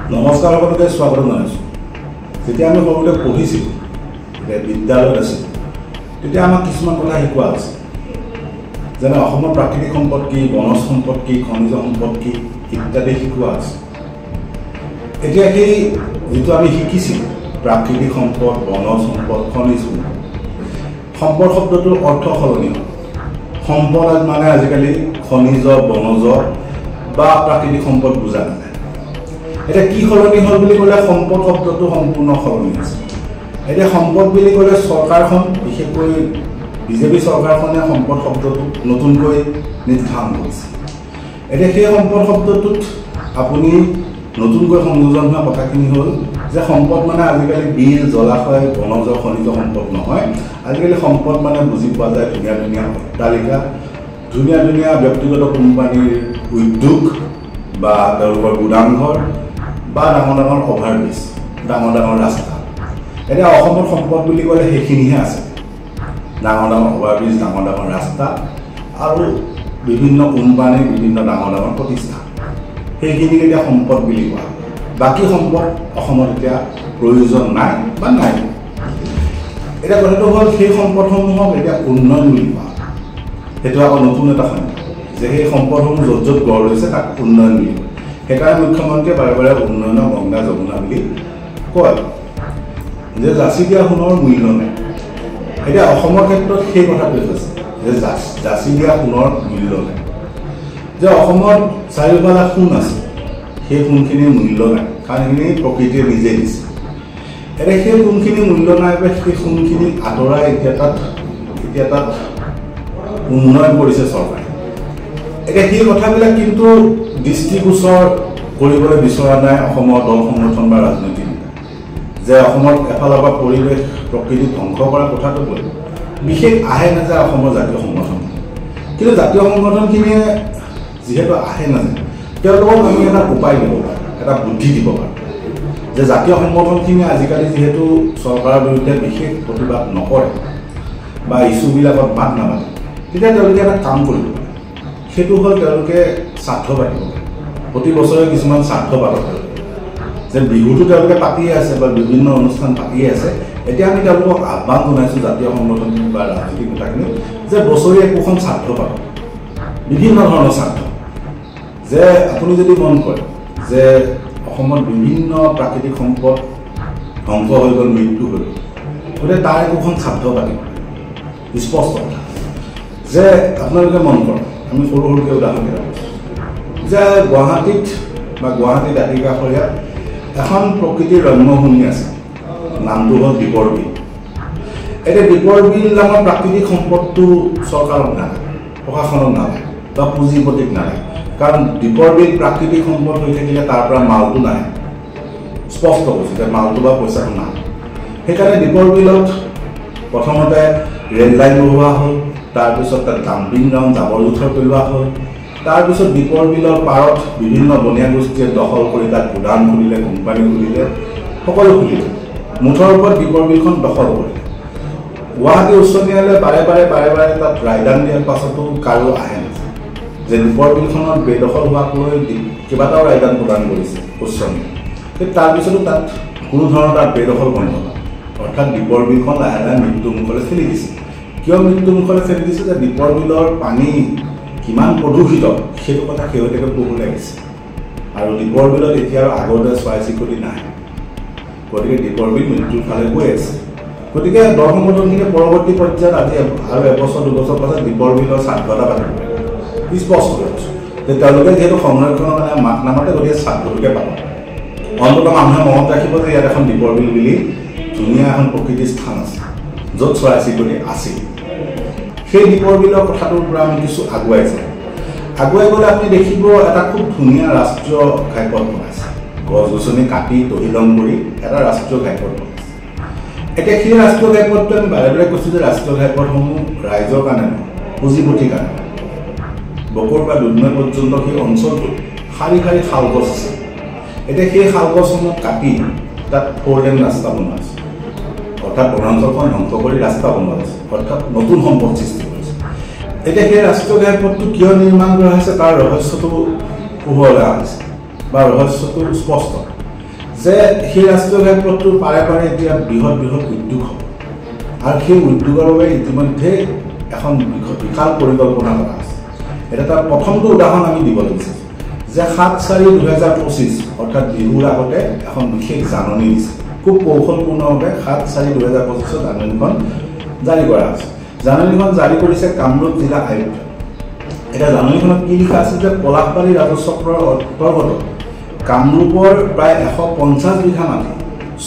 নমস্কাৰ সকলোকে স্বাগত জনাইছোঁ। যেতিয়া আমি সৰুতে পঢ়িছিলোঁ, বিদ্যালয়ত আছিলোঁ, তেতিয়া আমাক কিছুমান কথা শিকোৱা হৈছে, যেনে অসমৰ প্ৰাকৃতিক সম্পদ কি, বনজ সম্পদ কি, খনিজ সম্পদ কি ইত্যাদি শিকোৱা হৈছে। এতিয়া সেই যিটো আমি শিকিছিলোঁ প্ৰাকৃতিক সম্পদ, বনজ সম্পদ, খনিজ সম্পদ শব্দটোৰ অৰ্থ সলনি হ'ল। সম্পদ মানে আজিকালি খনিজ, বনজ বা প্ৰাকৃতিক সম্পদ বুজা নাযায়। এতিয়া কি সলনি হ'ল বুলি ক'লে সম্পদ শব্দটো সম্পূৰ্ণ সলনি হৈছে। এতিয়া সম্পদ বুলি ক'লে চৰকাৰখন, বিশেষকৈ বিজেপি চৰকাৰখনে সম্পদ শব্দটো নতুনকৈ নিৰ্ধাৰণ কৰিছে। এতিয়া সেই সম্পদ শব্দটোত আপুনি নতুনকৈ সংযোজন হোৱা কথাখিনি হ'ল যে সম্পদ মানে আজিকালি বিল, জলাশয়, বনজ, খনিজ সম্পদ নহয়। আজিকালি সম্পদ মানে বুজি পোৱা যায় ধুনীয়া ধুনীয়া অট্টালিকা, ধুনীয়া ধুনীয়া ব্যক্তিগত কোম্পানীৰ উদ্যোগ বা তেওঁলোকৰ গুদামঘৰ বা ডাঙৰ ডাঙৰ অভাৰব্ৰিজ, ডাঙৰ ডাঙৰ ৰাস্তা। এতিয়া অসমৰ সম্পদ বুলি ক'লে সেইখিনিহে আছে, ডাঙৰ ডাঙৰ অভাৰব্ৰিজ, ডাঙৰ ডাঙৰ ৰাস্তা আৰু বিভিন্ন কোম্পানী, বিভিন্ন ডাঙৰ ডাঙৰ প্ৰতিষ্ঠান। সেইখিনিক এতিয়া সম্পদ বুলি কোৱা। বাকী সম্পদ অসমত এতিয়া প্ৰয়োজন নাই বা নাই। এতিয়া কথাটো হ'ল সেই সম্পদসমূহক এতিয়া উন্নয়ন বুলি কোৱা। সেইটো আকৌ নতুন এটা সংজ্ঞা যে সেই সম্পদসমূহ য'ত য'ত গঢ় লৈছে তাক উন্নয়ন বুলি কয়। সেইকাৰণে মুখ্যমন্ত্ৰীয়ে বাৰে বাৰে উন্নয়নৰ গংগা যমুনা বুলি কয় যে যাচি দিয়া সোণৰ মূল্য নাই। এতিয়া অসমৰ ক্ষেত্ৰত সেই কথাটো হৈছে যে যাচি দিয়া সোণৰ মূল্য নাই, যে অসমত চাৰিওফালে সোণ আছে, সেই সোণখিনিৰ মূল্য নাই, কাৰণ সেইখিনি প্ৰকৃতিয়ে নিজে দিছে। এতিয়া সেই সোণখিনিৰ মূল্য নাই বা সেই সোণখিনি আঁতৰাই এতিয়া তাত উন্নয়ন কৰিছে চৰকাৰে। এতিয়া সেই কথাবিলাক কিন্তু দৃষ্টিগোচৰ কৰিবলৈ বিচৰা নাই অসমৰ দল সংগঠন বা ৰাজনৈতিক নেতা, যে অসমত এফালৰ পৰা পৰিৱেশ প্ৰকৃতি ধ্বংস কৰা কথাটো কৈ বিশেষ আহে নাযায় অসমৰ জাতীয় সংগঠন। কিন্তু জাতীয় সংগঠনখিনিয়ে যিহেতু আহে নাযায়, তেওঁলোকক আমি এটা উপায় দিব পাৰোঁ, এটা বুদ্ধি দিব পাৰোঁ যে জাতীয় সংগঠনখিনিয়ে আজিকালি যিহেতু চৰকাৰৰ বিৰুদ্ধে বিশেষ প্ৰতিবাদ নকৰে বা ইছ্যুবিলাকত মাত নামাতে, তেতিয়া তেওঁলোকে এটা কাম কৰিব পাৰে। সেইটো হ'ল তেওঁলোকে শ্ৰাদ্ধ পাতিব পাৰে। প্ৰতি বছৰে কিছুমান শ্ৰাদ্ধ পাতক, যে বিহুটো তেওঁলোকে পাতিয়ে আছে বা বিভিন্ন অনুষ্ঠান পাতিয়ে আছে। এতিয়া আমি তেওঁলোকক আহ্বান জনাইছোঁ জাতীয় সংগঠনখিনি বা ৰাজনৈতিক নেতাখিনি যে বছৰি একোখন শ্ৰাদ্ধ পাতক, বিভিন্ন ধৰণৰ শ্ৰাদ্ধ। যে আপুনি যদি মন কৰে যে অসমত বিভিন্ন প্ৰাকৃতিক সম্পদ ধ্বংস হৈ গ'ল, মৃত্যু হৈ গ'ল, গতিকে তাৰ একোখন শ্ৰাদ্ধ পাতিব। স্পষ্ট কথা যে আপোনালোকে মন কৰক, আমি সৰু সৰুকৈ উদাহৰণ দিয়া যে গুৱাহাটীত বা গুৱাহাটী দাঁতিকাষৰীয়াত এখন প্ৰকৃতিৰ ৰম্যভূমি আছে, নামটো হ'ল দীপৰ বিল। এতিয়া দীপৰ বিল নামৰ প্ৰাকৃতিক সম্পদটো চৰকাৰক নালাগে, প্ৰশাসনক নালাগে বা পুঁজিপতিক নালাগে, কাৰণ দীপৰ বিল প্ৰাকৃতিক সম্পদ হৈ থাকিলে তাৰ পৰা মালটো নাহে। স্পষ্ট কৈছোঁ যে মালটো বা পইচাটো নাহে। সেইকাৰণে দীপৰ বিলত প্ৰথমতে ৰেল লাইন বহোৱা হ'ল, তাৰপিছত তাত ডাম্পিং গ্ৰাউণ্ড, জাবৰ জোঁথৰ পেলোৱা হ'ল, তাৰপিছত দীপৰ বিলৰ পাৰত বিভিন্ন বনীয়া গোষ্ঠীয়ে দখল কৰি তাত গুদাম খুলিলে, কোম্পানী খুলিলে, সকলো খুলিলে, মুঠৰ ওপৰত দীপৰ বিলখন দখল কৰিলে। গুৱাহাটী উচ্চ ন্যায়ালয়ে বাৰে বাৰে তাত ৰায়দান দিয়াৰ পাছতো কাৰো আহে নাযায় যে দীপৰ বিলখনত বেদখল হোৱাক লৈ কেইবাটাও ৰায়দান প্ৰদান কৰিছে উচ্চ ন্যায়ালয়ে, কিন্তু তাৰপিছতো তাত কোনো ধৰণৰ তাত বেদখল বন্ধ নহয়। অৰ্থাৎ দীপৰ বিলখন লাহে লাহে মৃত্যুমুখলৈ ঠেলি দিছে। কিয় মৃত্যুমুখলৈ ঠেলি দিছে? যে দীপৰ বিলৰ পানী কিমান প্ৰদূষিত সেইটো কথা শেহতীয়াকৈ বহু লাগিছে, আৰু দীপৰ বিলত এতিয়া আগৰ দৰে চৰাই চিৰিকটি নাহে। গতিকে দীপৰ বিল মৃত্যুৰ ফালে গৈ আছে। গতিকে দল সংগঠনখিনিয়ে পৰৱৰ্তী পৰ্যায়ত আজি আৰু এবছৰ দুবছৰ পাছত দীপৰ বিলৰ শ্ৰাদ্ধ এটা পাতিব পাৰে। স্পষ্ট কৰিছোঁ যে তেওঁলোকে যিহেতু সংৰক্ষণৰ কাৰণে মাত নামাতে, গতিকে শ্ৰাদ্ধটোকে পাতক। অন্ততঃ মানুহে মনত ৰাখিব যে ইয়াত এখন দীপৰ বিল বুলি ধুনীয়া এখন প্ৰকৃতিৰ স্থান আছে, য'ত চৰাই চিৰিকটি আছিল। সেই দীপৰ বিলৰ কথাটোৰ পৰা আমি কিছু আগুৱাই যাওঁ। আগুৱাই গ'লে আপুনি দেখিব এটা খুব ধুনীয়া ৰাষ্ট্ৰীয় ঘাইপথ বনাইছে, গছ গছনি কাটি তহিলং কৰি এটা ৰাষ্ট্ৰীয় ঘাইপথ বনাইছে। এতিয়া সেই ৰাষ্ট্ৰীয় ঘাইপথটো আমি বাৰে বাৰে কৈছোঁ যে ৰাষ্ট্ৰীয় ঘাইপথসমূহ ৰাইজৰ কাৰণে নহয়, পুঁজিপতিৰ কাৰণে। বকৰ পৰা দুধনৈ পৰ্যন্ত সেই অঞ্চলটোত শাৰী শাৰী শাল গছ আছে। এতিয়া সেই শাল গছসমূহ কাটি তাত 4 লেন ৰাস্তা বনোৱা হৈছে, অৰ্থাৎ বনাঞ্চলখন ধ্বংস কৰি ৰাস্তা বনোৱা হৈছে, অৰ্থাৎ নতুন সম্পদ সৃষ্টি কৰিছে। এতিয়া সেই ৰাষ্ট্ৰীয় ঘাইপথটো কিয় নিৰ্মাণ কৰা হৈছে তাৰ ৰহস্যটো পোহৰলৈ আহিছে বা ৰহস্যটো স্পষ্ট যে সেই ৰাষ্ট্ৰীয় ঘাইপথটোৰ পাৰে পাৰে এতিয়া বৃহৎ বৃহৎ উদ্যোগ হ'ব আৰু সেই উদ্যোগৰ বাবে ইতিমধ্যে এখন বিশাল পৰিকল্পনা কৰা আছে। এটা তাৰ প্ৰথমটো উদাহৰণ আমি দিব লাগিছে যে 7/4/2025 অৰ্থাৎ বিহুৰ আগতে এখন বিশেষ জাননী দিছে, খুব কৌশলপূৰ্ণভাৱে 7/4/2025 জাননীখন জাৰি কৰা আছে। জাননীখন জাৰি কৰিছে কামৰূপ জিলা আয়ুক্ত। এটা জাননীখনত কি লিখা আছে যে পলাশবাৰী ৰাজচক্ৰৰ অন্তৰ্গত কামৰূপৰ প্ৰায় 150 বিঘা মাটি,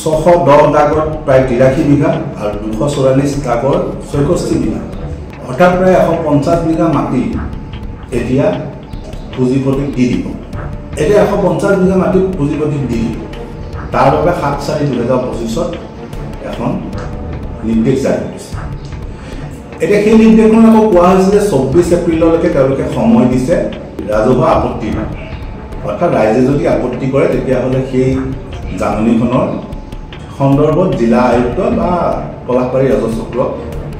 610 দাগত প্ৰায় 83 বিঘা আৰু 244 দাগৰ 64 বিঘা, অৰ্থাৎ প্ৰায় 150 বিঘা মাটি এতিয়া পুঁজিপতিক দি দিব। এতিয়া 150 বিঘা মাটি পুঁজিপতিক দি দিব, তাৰ বাবে 7/4/2025 এখন নিৰ্দেশ জাৰি কৰিছে। এতিয়া সেই নিৰ্দেশখন আকৌ কোৱা হৈছে যে 24 এপ্ৰিললৈকে তেওঁলোকে সময় দিছে ৰাজহুৱা আপত্তি, অৰ্থাৎ ৰাইজে যদি আপত্তি কৰে তেতিয়াহ'লে সেই জাননীখনৰ সন্দৰ্ভত জিলা আয়ুক্ত বা পলাশবাৰী ৰাজচক্ৰক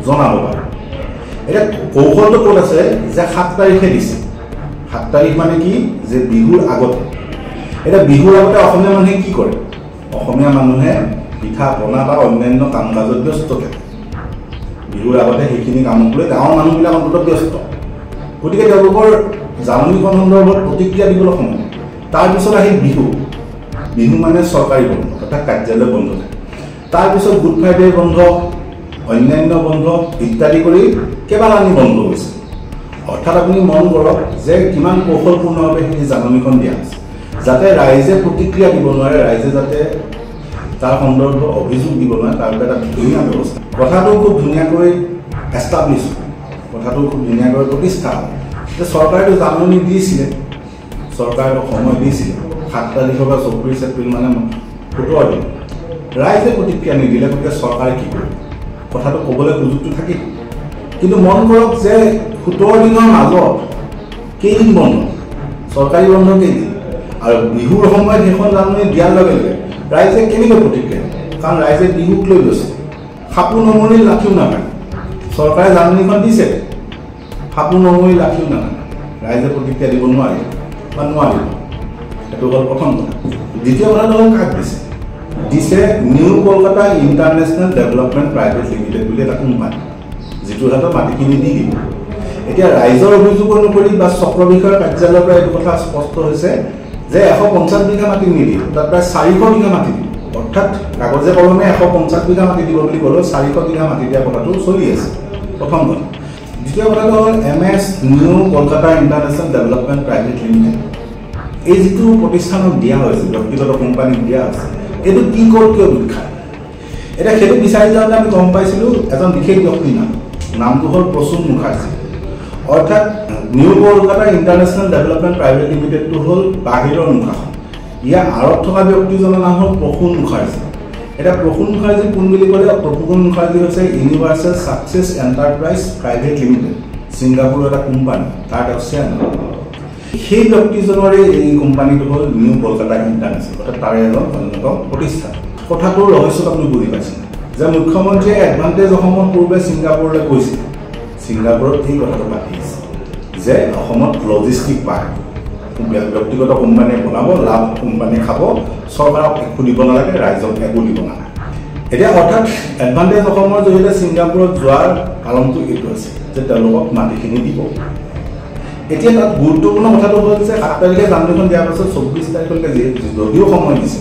জনাব পাৰে। এতিয়া কৌশলটো ক'ত আছে যে 7 তাৰিখে দিছে। 7 তাৰিখ মানে কি যে বিহুৰ আগতে। এতিয়া বিহুৰ আগতে অসমীয়া মানুহে কি কৰে? অসমীয়া মানুহে পিঠা পনা বা অন্যান্য কাম কাজত ব্যস্ত থাকে। বিহুৰ আগতে সেইখিনি কামক লৈ গাঁৱৰ মানুহবিলাক অন্তত ব্যস্ত, গতিকে তেওঁলোকৰ জাননীখন সন্দৰ্ভত প্ৰতিক্ৰিয়া দিবলৈ সময়। তাৰপিছত আহিল বিহু। বিহু মানে চৰকাৰী বন্ধ, অৰ্থাৎ কাৰ্যালয় বন্ধ থাকে। তাৰপিছত গুড ফ্ৰাইডে বন্ধ, অন্যান্য বন্ধ ইত্যাদি কৰি কেইবালানি বন্ধ হৈছে। অৰ্থাৎ আপুনি মন কৰক যে কিমান কৌশলপূৰ্ণভাৱে সেই জাননীখন দিয়া হৈছে, যাতে ৰাইজে প্ৰতিক্ৰিয়া দিব নোৱাৰে, ৰাইজে যাতে তাৰ সন্দৰ্ভত অভিযোগ দিব নোৱাৰে, তাৰ বাবে এটা ধুনীয়া ব্যৱস্থা। কথাটো খুব ধুনীয়াকৈ এষ্টাব্লিছ, কথাটো খুব ধুনীয়াকৈ প্ৰতিষ্ঠা হয় যে চৰকাৰেতো জাননী দিছিলে, চৰকাৰে সময় দিছিলে 7 তাৰিখৰ পৰা 24 এপ্ৰিল মানে 17 দিন। ৰাইজে প্ৰতিক্ৰিয়া নিদিলে, গতিকে চৰকাৰে কি কৰিব? কথাটো ক'বলৈ সুযোগটো থাকিব। কিন্তু মন কৰক যে 17 দিনৰ মাজত কেইদিন বন্ধ, চৰকাৰী বন্ধ কেইদিন, আৰু বিহুৰ সময়ত সেইখন জাননী দিয়াৰ লগে লগে ৰাইজে কেনেকৈ প্ৰতিক্ৰিয়া? কাৰণ ৰাইজে বিহুক লৈ গৈছে, সাপো নমৰিল লাঠিও নাভাঙে। চৰকাৰে জাননীখন দিছে, সাপো নমৰিল লাঠিও নাভাঙে, ৰাইজে প্ৰতিক্ৰিয়া দিব নোৱাৰিব বা নোৱাৰিব। সেইটো হ'ল প্ৰথম কথা। দ্বিতীয় কথাটো হ'ল কাক দিছে? দিছে new Kolkata international development private limited বুলি এটা কোম্পানী, যিটোৰ হাতত মাটিখিনি দি দিব। এতিয়া ৰাইজৰ অভিযোগ অনুসৰি বা চক্ৰ বিষয়ৰ কাৰ্যালয়ৰ পৰা এইটো কথা স্পষ্ট হৈছে যে 150 বিঘা মাটি নিদিয়ে, তাত প্ৰায় 400 বিঘা মাটি দিব। অৰ্থাৎ কাগজে কলমে 150 বিঘা মাটি দিব বুলি ক'লেও 400 বিঘা মাটি দিয়া কথাটো চলি আছে, প্ৰথম কথা। দ্বিতীয় কথাটো হ'ল MS new Kolkata international development private limited. এই যিটো প্ৰতিষ্ঠানক দিয়া হৈছে, ব্যক্তিগত কোম্পানীক দিয়া হৈছে, এইটো কি ক'ত কিয় বিখ্যাত? এতিয়া সেইটো বিচাৰি যাওঁতে আমি গম পাইছিলোঁ এজন বিশেষ ব্যক্তিৰ নামটো হ'ল প্ৰসূন মুখাৰ্জী। অৰ্থাৎ new Kolkata international development private লিমিটেডটো হ'ল বাহিৰৰ মুখাখন, ইয়াৰ আঁৰত থকা ব্যক্তিজনৰ নাম হ'ল প্ৰসূন মুখাৰ্জী। এতিয়া প্ৰসূন মুখাৰ্জী কোন বুলি ক'লে? প্ৰসূন মুখাৰ্জী হৈছে universal success enterprise private limited, ছিংগাপুৰৰ এটা কোম্পানী, তাৰ তেওঁ চেয়াৰমেন। সেই ব্যক্তিজনৰে এই কোম্পানীটো হ'ল নিউ কলকাতা ইণ্টাৰনেশ্যনেল, অৰ্থাৎ তাৰে এজন অন্যতম প্ৰতিষ্ঠান। কথাটোৰ ৰহস্যত আপুনি বুজি পাইছে যে মুখ্যমন্ত্ৰীয়ে এডভান্টেজ অসমৰ পূৰ্বে ছিংগাপুৰলৈ গৈছিল, ছিংগাপুৰত এই কথাটো পাতি আছে যে অসমত লজিষ্টিক পাৰ্ক ব্যক্তিগত কোম্পানীয়ে বনাব, লাভ কোম্পানীয়ে খাব, চৰকাৰক একো দিব নালাগে, ৰাইজক একো দিব নালাগে। এতিয়া অৰ্থাৎ এডভান্টেজ অসমৰ জৰিয়তে ছিংগাপুৰত যোৱাৰ কাৰণটো এইটো আছে যে তেওঁলোকক মাটিখিনি দিব। এতিয়া তাত গুৰুত্বপূৰ্ণ কথাটো হ'ল যে 7 তাৰিখে জাননীখন দিয়াৰ পাছত 24 তাৰিখলৈকে যদিও সময় দিছে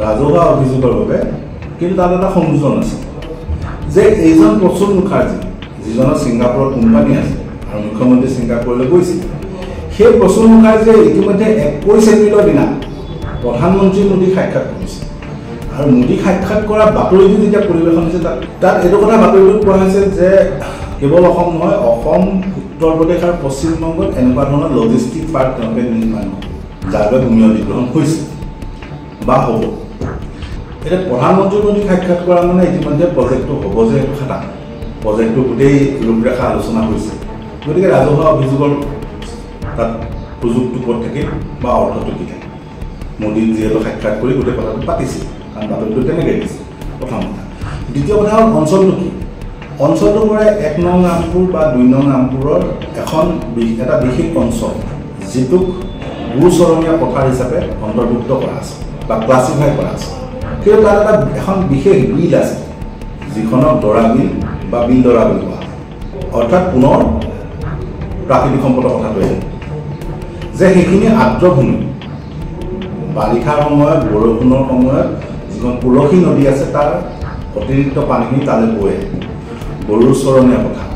ৰাজহুৱা অভিযোগৰ বাবে, কিন্তু তাত এটা সংযোজন আছে যে এইজন প্ৰসূন মুখাৰ্জী, যিজনৰ ছিংগাপুৰত কোম্পানী আছে আৰু মুখ্যমন্ত্ৰী ছিংগাপুৰলৈ গৈছিল, সেই প্ৰসূন মুখাৰ্জীয়ে ইতিমধ্যে 21 এপ্ৰিলৰ দিনা প্ৰধানমন্ত্ৰী মোদীক সাক্ষাৎ কৰিছে। আৰু মোদীক সাক্ষাৎ কৰা বাতৰিটো যেতিয়া পৰিৱেশন হৈছে, তাত এইটো কথা বাতৰিটোত কোৱা হৈছে যে কেৱল অসম নহয়, অসম, উত্তৰ প্ৰদেশ আৰু পশ্চিমবংগত এনেকুৱা ধৰণৰ লজিষ্টিক পাৰ্ক তেওঁলোকে নিৰ্মাণ কৰে, যাৰ বাবে ভূমি অধিগ্ৰহণ হৈছে বা হ'ব। এতিয়া প্ৰধানমন্ত্ৰী মোদীক সাক্ষাৎ কৰা মানে ইতিমধ্যে প্ৰজেক্টটো হ'ব যে সেইটো খাটা, প্ৰজেক্টটো গোটেই ৰূপৰেখা আলোচনা হৈছে। গতিকে ৰাজহুৱা অভিযোগৰ তাত সুযোগটো ক'ত থাকিল বা অৰ্থটো কি থাকে? মোদীক যিহেতু সাক্ষাৎ কৰি গোটেই কথাটো পাতিছিল, কাৰণ বাতৰিটো তেনেকৈ দিছে, প্ৰথম কথা। দ্বিতীয় কথা হ'ল অঞ্চলটো কি? অঞ্চলটো পৰে 1 নং ৰামপুৰ বা 2 নং ৰামপুৰৰ এটা বিশেষ অঞ্চল, যিটোক গুচৰণীয়া পথাৰ হিচাপে অন্তৰ্ভুক্ত কৰা আছে। বা ক্লাছিফাই কৰা আছে কিন্তু তাত এটা এখন বিশেষ বিল আছে যিখনক দৰা বিল বা বিল দৰা বুলি কোৱা অৰ্থাৎ পুনৰ প্ৰাকৃতিক সম্পদৰ কথাটো যে সেইখিনি আৰ্দ্ৰভূমি বাৰিষাৰ সময়ত বৰষুণৰ সময়ত যিখন তুলসী নদী আছে তাৰ অতিৰিক্ত পানীখিনি তালৈ বৈ আহে গৰুৰ চৰণীয়া পথাৰ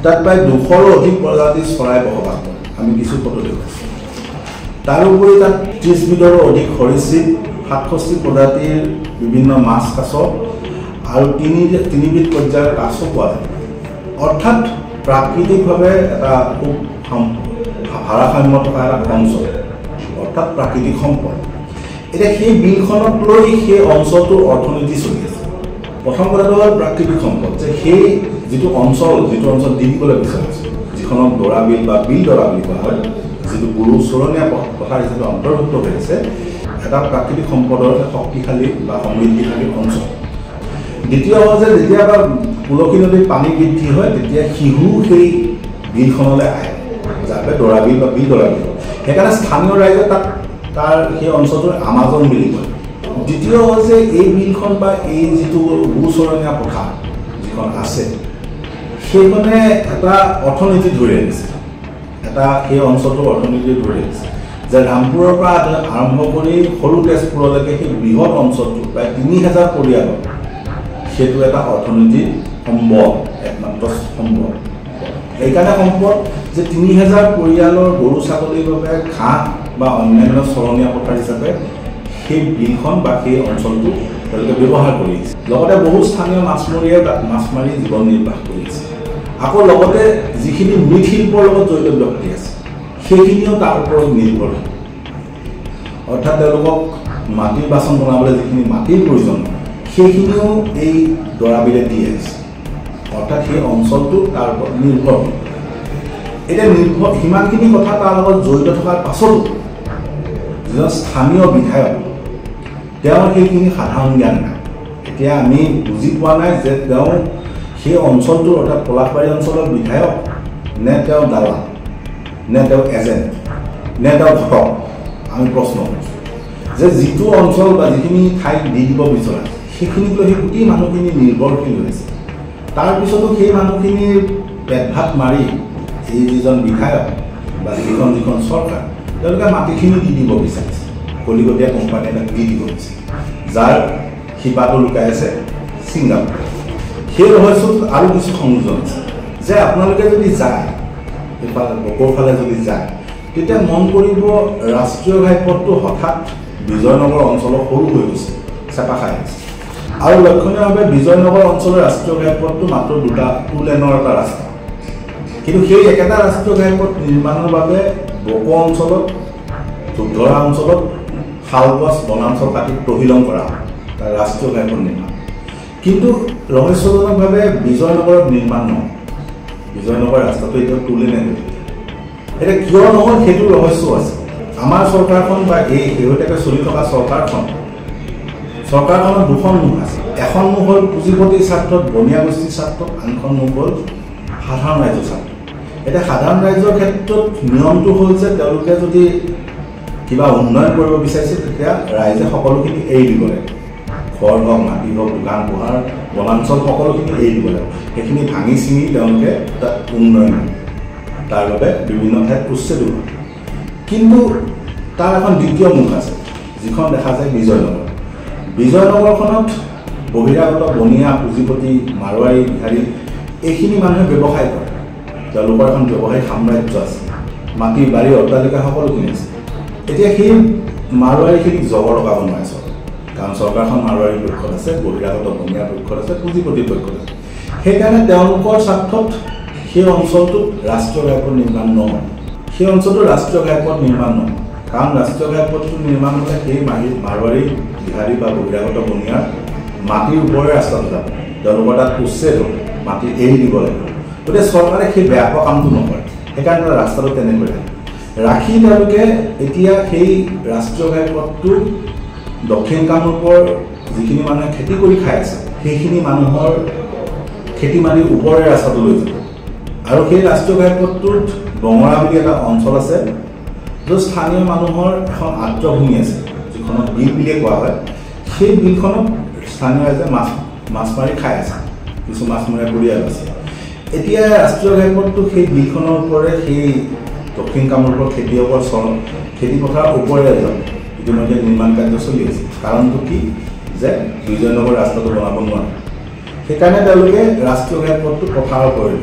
তাত প্ৰায় 200ৰো অধিক প্ৰজাতিৰ চৰাই বসবাস কৰে আমি কিছু ফটো দেখুৱাইছোঁ তাৰোপৰি তাত 30 বিধৰো অধিক সৰীসৃপ 67 প্ৰজাতিৰ বিভিন্ন মাছ কাছ আৰু তিনিবিধ পৰ্যায়ৰ কাছ পোৱা যায় অৰ্থাৎ প্ৰাকৃতিকভাৱে এটা খুব ভাৰসাম্য থকা এটা অঞ্চল অৰ্থাৎ প্ৰাকৃতিক সম্পদ এতিয়া সেই বিলখনক লৈ সেই অঞ্চলটোৰ অৰ্থনীতি চলি আছে প্ৰথম কথাটো হ'ল প্ৰাকৃতিক সম্পদ যে সেই যিটো অঞ্চল দি দিবলৈ বিচাৰিছে যিখনক দৰা বিল বা বিল দৰা বুলি কোৱা হয় যিটো গুৰু চৰণীয়া পথাৰ হিচাপে অন্তৰ্ভুক্ত হৈ আছে এটা প্ৰাকৃতিক সম্পদৰ শক্তিশালী বা সমৃদ্ধিশালী অঞ্চল দ্বিতীয় হ'ল যে যেতিয়া তুলসী নদীৰ পানী বৃদ্ধি হয় তেতিয়া শিহু সেই বিলখনলৈ আহে যাৰ দৰা বিল বা বিল দৰা বিল সেইকাৰণে স্থানীয় ৰাইজে তাৰ সেই অঞ্চলটোৰ আমাজন বুলি কয় দ্বিতীয় হ'ল যে এই বিলখন বা এই যিটো গুৰুচৰণীয়া পথাৰ যিখন আছে সেইখনে এটা অৰ্থনীতি ধৰি আহিছে সেই অঞ্চলটোৰ অৰ্থনীতি ধৰি আহিছে যে ৰামপুৰৰ পৰা আৰম্ভ কৰি সৰু তেজপুৰলৈকে সেই বৃহৎ অঞ্চলটো প্ৰায় 3000 পৰিয়ালৰ সেইটো এটা অৰ্থনীতিৰ সম্বল একমাত্ৰ সম্বল এইকাৰণে সম্পদ যে 3000 পৰিয়ালৰ গৰু ছাগলীৰ বাবে ঘাঁহ বা অন্যান্য চৰণীয়া পথাৰ হিচাপে সেই বিলখন বা সেই অঞ্চলটো তেওঁলোকে ব্যৱহাৰ কৰি আছে লগতে বহু স্থানীয় মাছমৰীয়াই তাত মাছ মাৰি জীৱন নিৰ্বাহ কৰি আছে আকৌ লগতে যিখিনি মৃৎশিল্পৰ লগত জড়িত ব্যক্তি আছে সেইখিনিও তাৰ ওপৰত নিৰ্ভৰশীল অৰ্থাৎ তেওঁলোকক মাটিৰ বাচন বনাবলৈ যিখিনি মাটিৰ প্ৰয়োজন সেইখিনিও এই দৰা বিলে দি আহিছে অৰ্থাৎ সেই অঞ্চলটো তাৰ ওপৰত নিৰ্ভৰশীল এতিয়া সিমানখিনি কথা তাৰ লগত জড়িত থকাৰ পাছতো যিজন স্থানীয় বিধায়ক তেওঁৰ সেইখিনি সাধাৰণ জ্ঞান নাই এতিয়া আমি বুজি পোৱা নাই যে তেওঁ সেই অঞ্চলটোৰ অৰ্থাৎ পলাশবাৰী অঞ্চলৰ বিধায়ক নে তেওঁ দালাল নে তেওঁ এজেণ্ট নে তেওঁ ঘটক আমি প্ৰশ্ন কৰিছোঁ যে যিটো অঞ্চল বা যিখিনি ঠাই দি দিব বিচৰা সেইখিনিক লৈ সেই গোটেই মানুহখিনি নিৰ্ভৰশীল হৈছে তাৰপিছতো সেই মানুহখিনিৰ পেট ভাত মাৰি এই যিজন বিধায়ক বা যিখন চৰকাৰ তেওঁলোকে মাটিখিনি দি দিব বিচাৰিছে কলিকটীয়া কোম্পানী এটাক দি দিব বিচাৰিছে যাৰ শিপাটো লুকাই আছে ছিংগাপুৰ সেই ৰহস্যত আৰু কিছু সংযোজন আছে যে আপোনালোকে যদি যায় এইফালে বকৰ ফালে যদি যায় তেতিয়া মন কৰিব ৰাষ্ট্ৰীয় ঘাইপথটো হঠাৎ বিজয়নগৰ অঞ্চলৰ সৰু হৈ গৈছে চেপা খাই আছে আৰু লক্ষণীয়ভাৱে বিজয়নগৰ অঞ্চলৰ ৰাষ্ট্ৰীয় ঘাইপথটো মাত্ৰ 2 লেনৰ এটা ৰাস্তা কিন্তু সেই একেটা ৰাষ্ট্ৰীয় ঘাইপথ নিৰ্মাণৰ বাবে বক অঞ্চলত ধুধৰা অঞ্চলত শালগছ বনাঞ্চল কাটি তহিলং কৰা হয় তাৰ ৰাষ্ট্ৰীয় ঘাইপথ নিৰ্মাণ কিন্তু ৰহস্যজনকভাৱে বিজয়নগৰত নিৰ্মাণ নহয় বিজয়নগৰ ৰাস্তাটো এতিয়া 2 লেনে এতিয়া কিয় নহয় সেইটো ৰহস্য আছে আমাৰ চৰকাৰখন বা এই শেহতীয়াকৈ চলি থকা চৰকাৰখনৰ দুখন মুখ আছে এখন মুখ হ'ল পুঁজিপতিৰ স্বাৰ্থত বনিয়া গোষ্ঠীৰ স্বাৰ্থত আনখন মুখ হ'ল সাধাৰণ ৰাইজৰ স্বাৰ্থ এতিয়া সাধাৰণ ৰাইজৰ ক্ষেত্ৰত নিয়মটো হ'ল যে তেওঁলোকে যদি কিবা উন্নয়ন কৰিব বিচাৰিছে তেতিয়া ৰাইজে সকলোখিনি এৰি দিব লাগে ঘৰ হওক মাটি হওক দোকান পোহাৰ বনাঞ্চল সকলোখিনি এৰি দিব লাগে সেইখিনি ভাঙি চিঙি তেওঁলোকে তাত উন্নয়ন তাৰ বাবে বিভিন্ন ঠাইত উচ্ছেদ হয় কিন্তু তাৰ এখন দ্বিতীয় মুখ আছে যিখন দেখা যায় বিজয়নগৰখনত বহিৰাগত বনিয়া পুঁজিপতি মাৰোৱাৰী বিহাৰী এইখিনি মানুহে ব্যৱসায় কৰে তেওঁলোকৰ এখন ব্যৱসায়িক সাম্ৰাজ্য আছে মাটি বাৰী অট্টালিকা সকলোখিনি আছে এতিয়া সেই মাৰোৱাৰীখিনিক জগৰ লগাব নোৱাৰে কাৰণ চৰকাৰখন মাৰোৱাৰী পক্ষত আছে বহিৰাগত বনিয়া পক্ষত আছে পুঁজিপতিৰ পক্ষত আছে সেইকাৰণে তেওঁলোকৰ স্বাৰ্থত সেই অঞ্চলটোত ৰাষ্ট্ৰীয় ঘাইপথ নিৰ্মাণ নহয় সেই অঞ্চলটোত ৰাষ্ট্ৰীয় ঘাইপথ নিৰ্মাণ নহয় কাৰণ ৰাষ্ট্ৰীয় ঘাইপথটো নিৰ্মাণ হ'লে সেই মাৰোৱাৰী বিহাৰী বা বহিৰাগত বনিয়াৰ মাটিৰ ওপৰে ৰাস্তাটো যাব তেওঁলোকৰ তাত উচ্ছেদ হ'ব মাটি এৰি দিব লাগিব গতিকে চৰকাৰে সেই বেয়া পোৱা কামটো নকৰে সেইকাৰণে ৰাস্তাটো তেনেকৈ ৰাখি তেওঁলোকে এতিয়া সেই ৰাষ্ট্ৰীয় ঘাইপথটো দক্ষিণ কামৰূপৰ যিখিনি মানুহে খেতি কৰি খাই আছে সেইখিনি মানুহৰ খেতি মাটিৰ ওপৰে ৰাস্তাটো লৈ যাব আৰু সেই ৰাষ্ট্ৰীয় ঘাইপথটোত বঙৰা বুলি এটা অঞ্চল আছে য'ত স্থানীয় মানুহৰ এখন আৰ্দ্ৰভূমি আছে যিখনক বিল বুলিয়ে কোৱা হয় সেই বিলখনত স্থানীয় ৰাইজে মাছ মাৰি খাই আছে কিছু মাছমৰীয়া পৰিয়াল আছে এতিয়া ৰাষ্ট্ৰীয় ঘাইপথটো সেই বিলখনৰ ওপৰে সেই দক্ষিণ কামৰূপৰ খেতিয়কৰ খেতি পথাৰৰ ওপৰে ইতিমধ্যে নিৰ্মাণ কাৰ্য চলি আছে কাৰণটো কি যে বিজয়নগৰ ৰাস্তাটো বনাব নোৱাৰে সেইকাৰণে তেওঁলোকে ৰাষ্ট্ৰীয় ঘাইপথটো পথাৰৰ ওপৰে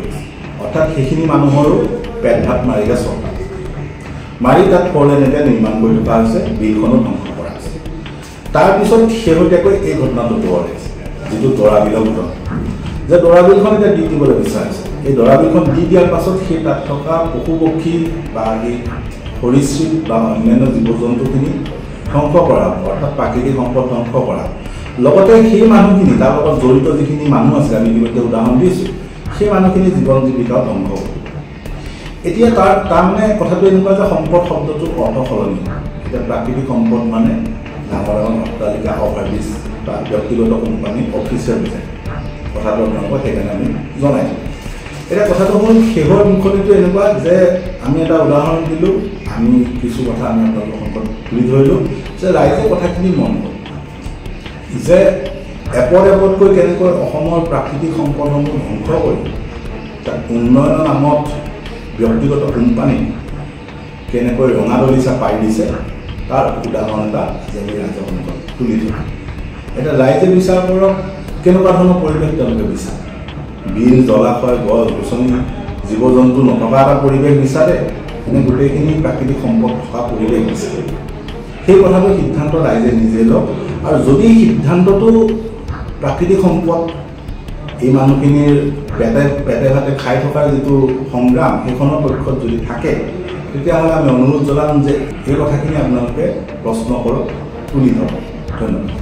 অৰ্থাৎ সেইখিনি মানুহৰো পেট ভাত মাৰিলে চৰকাৰ মাৰি তাত ফ'ৰলেন এতিয়া নিৰ্মাণ কৰি থকা হৈছে বিলখনো ধ্বংস কৰা হৈছে তাৰপিছত শেহতীয়াকৈ এই ঘটনাটো দৌৰাইছে যিটো দৰা বিলৰ ঘটনা যে দৰা বিলখন এতিয়া দি দিবলৈ বিচাৰিছে এই দৰা বিলখন দি দিয়াৰ পাছত সেই তাত থকা পশু পক্ষী বা এই সৰীসৃপ বা অন্যান্য জীৱ জন্তুখিনি ধ্বংস কৰা অৰ্থাৎ প্ৰাকৃতিক সম্পদ ধ্বংস কৰা লগতে সেই মানুহখিনি তাৰ লগত জড়িত যিখিনি মানুহ আছে আমি ইতিমধ্যে উদাহৰণ দিছোঁ সেই মানুহখিনি জীৱন জীৱিকাও ধ্বংস হ'ব এতিয়া তাৰমানে কথাটো এনেকুৱা যে সম্পদ শব্দটোৰ অৰ্থ সলনি এতিয়া প্ৰাকৃতিক সম্পদ মানে ডাঙৰ ডাঙৰ অট্টালিকা অভাৰব্ৰিজ বা ব্যক্তিগত কোম্পানী অফিচিয়েল বিচাৰে কথাটো আপোনালোকক সেইকাৰণে আমি জনাইছোঁ এতিয়া কথাটো হ'ল শেহৰ মুখনিটো এনেকুৱা যে আমি এটা উদাহৰণ দিলোঁ আমি কিছু কথা আমি আপোনালোকৰ সন্মুখত তুলি ধৰিলোঁ যে ৰাইজে কথাখিনি মন কৰে যে এপদ এপদকৈ কেনেকৈ অসমৰ প্ৰাকৃতিক সম্পদসমূহ ধ্বংস কৰি তাত উন্নয়নৰ নামত ব্যক্তিগত কোম্পানী কেনেকৈ ৰঙা দলিচা পাই দিছে তাৰ উদাহৰণ এটা আজি আমি ৰাইজৰ সন্মুখত তুলি ধৰিলোঁ এতিয়া ৰাইজে বিচাৰ কৰক কেনেকুৱা ধৰণৰ পৰিৱেশ তেওঁলোকে বিচাৰে বিল জলাশয় গছ গছনি জীৱ জন্তু নথকা এটা পৰিৱেশ বিচাৰে নে গোটেইখিনি প্ৰাকৃতিক সম্পদ থকা পৰিৱেশ বিচাৰে সেই কথাটো সিদ্ধান্ত ৰাইজে নিজে লওক আৰু যদি সিদ্ধান্তটো প্ৰাকৃতিক সম্পদ এই মানুহখিনিৰ পেটে ভাতে খাই থকাৰ যিটো সংগ্ৰাম সেইখনৰ পক্ষত যদি থাকে তেতিয়াহ'লে আমি অনুৰোধ জনাম যে এই কথাখিনি আপোনালোকে প্ৰশ্ন কৰক তুলি ধৰক ধন্যবাদ